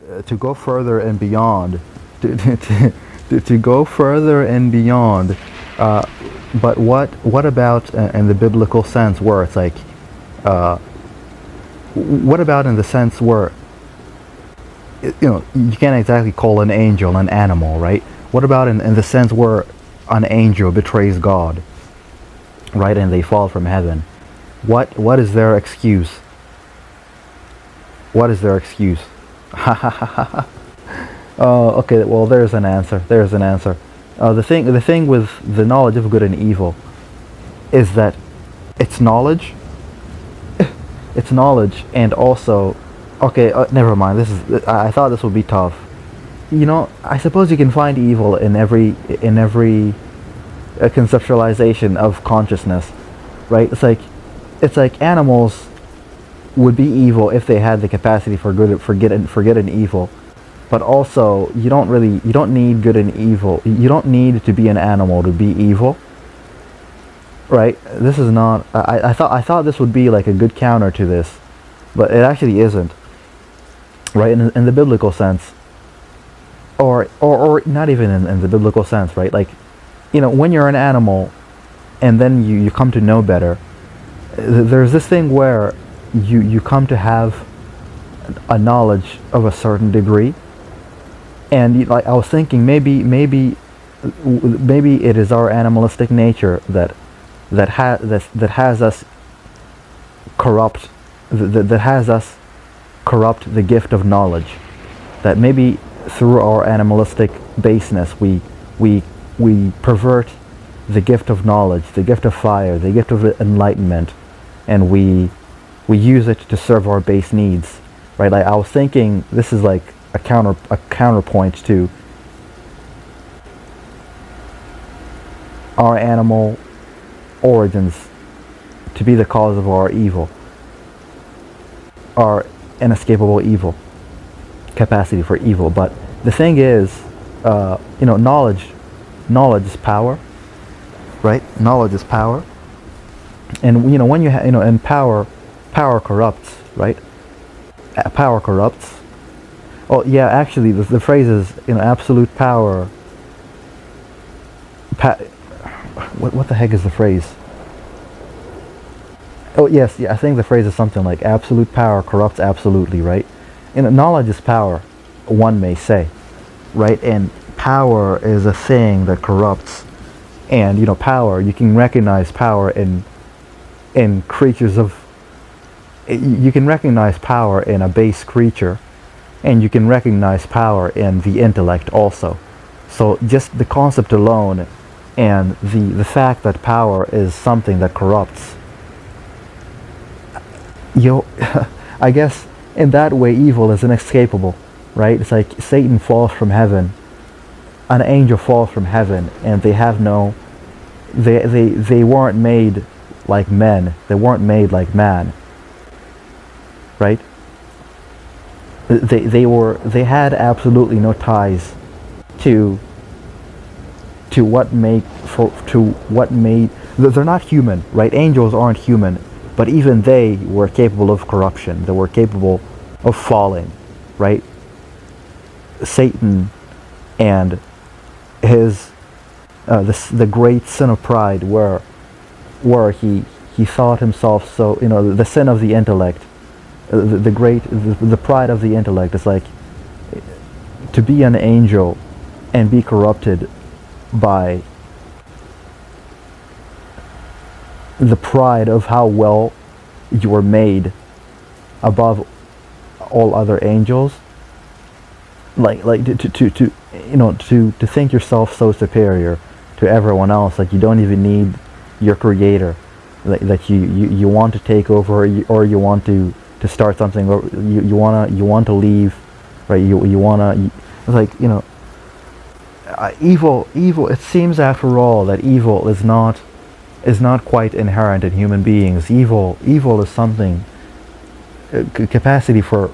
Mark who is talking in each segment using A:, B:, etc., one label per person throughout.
A: to go further and beyond, to go further and beyond. Uh, but what about in the biblical sense where it's like, uh, what about in the sense where you can't exactly call an angel an animal, right? What about in the sense where an angel betrays God, right, and they fall from heaven? What is their excuse? What is their excuse? Okay. Well, there's an answer. There's an answer. The thing with the knowledge of good and evil is that it's knowledge. It's knowledge, and also, okay. Never mind. This is. I thought this would be tough. I suppose you can find evil in every conceptualization of consciousness, right? It's like animals would be evil if they had the capacity for good, for good and evil. But also, you don't need good and evil. You don't need to be an animal to be evil, right? This is not. I thought this would be like a good counter to this, but it actually isn't, right? In the biblical sense, or not even in the biblical sense, right? Like, when you're an animal, and then you come to know better. There's this thing where you come to have a knowledge of a certain degree, and like I was thinking, maybe it is our animalistic nature that has us corrupt that has us corrupt the gift of knowledge. That maybe through our animalistic baseness we pervert the gift of knowledge, the gift of fire, the gift of enlightenment, and we use it to serve our base needs, right? Like I was thinking, this is like a counterpoint to our animal origins to be the cause of our evil, our inescapable evil, capacity for evil. But the thing is, knowledge is power, right? Knowledge is power, and when and power corrupts, right? Power corrupts. Oh yeah, actually, the phrase is absolute power. What the heck is the phrase? Oh yes, yeah, I think the phrase is something like absolute power corrupts absolutely, right? Knowledge is power, one may say, right? And power is a thing that corrupts, and power. You can recognize power in creatures of. You can recognize power in a base creature, and you can recognize power in the intellect also. So just the concept alone, and the fact that power is something that corrupts. I guess in that way, evil is inescapable, right? It's like Satan falls from heaven, an angel falls from heaven, and they weren't made like men. They weren't made like man, right? They had absolutely no ties to what made. They're not human, right? Angels aren't human, but even they were capable of corruption. They were capable of falling, right? Satan and his the great sin of pride, where he thought himself so, the sin of the intellect, the pride of the intellect is like to be an angel and be corrupted by the pride of how well you were made above all other angels. Like to think yourself so superior to everyone else that you don't even need your creator, that you want to take over, or you want to start something, or you want to leave, right? You want to, it's like, evil. It seems after all that evil is not quite inherent in human beings. Evil is something, capacity for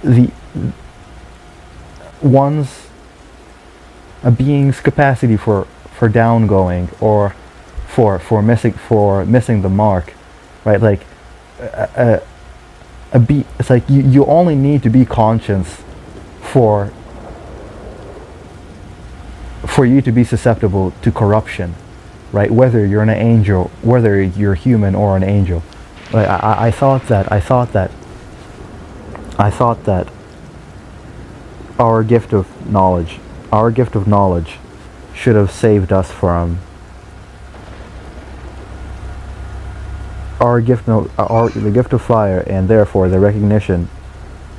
A: the one's a being's capacity for downgoing, or for missing the mark, right? Like It's like you only need to be conscious for you to be susceptible to corruption, right? Whether you're an angel, whether you're human or an angel. Like I thought that our gift of knowledge, should have saved us from the gift of fire, and therefore the recognition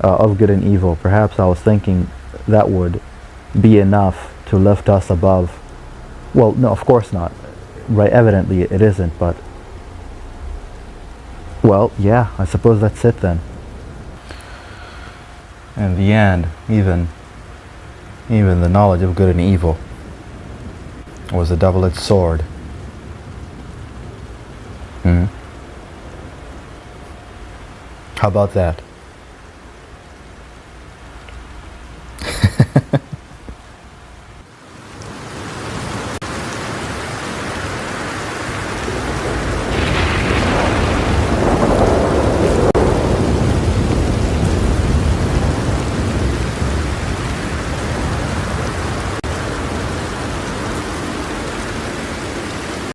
A: of good and evil. Perhaps I was thinking that would be enough to lift us above. Well, no, of course not. Right? Evidently it isn't, but well, yeah, I suppose that's it then. In the end, even the knowledge of good and evil was a double-edged sword. How about that?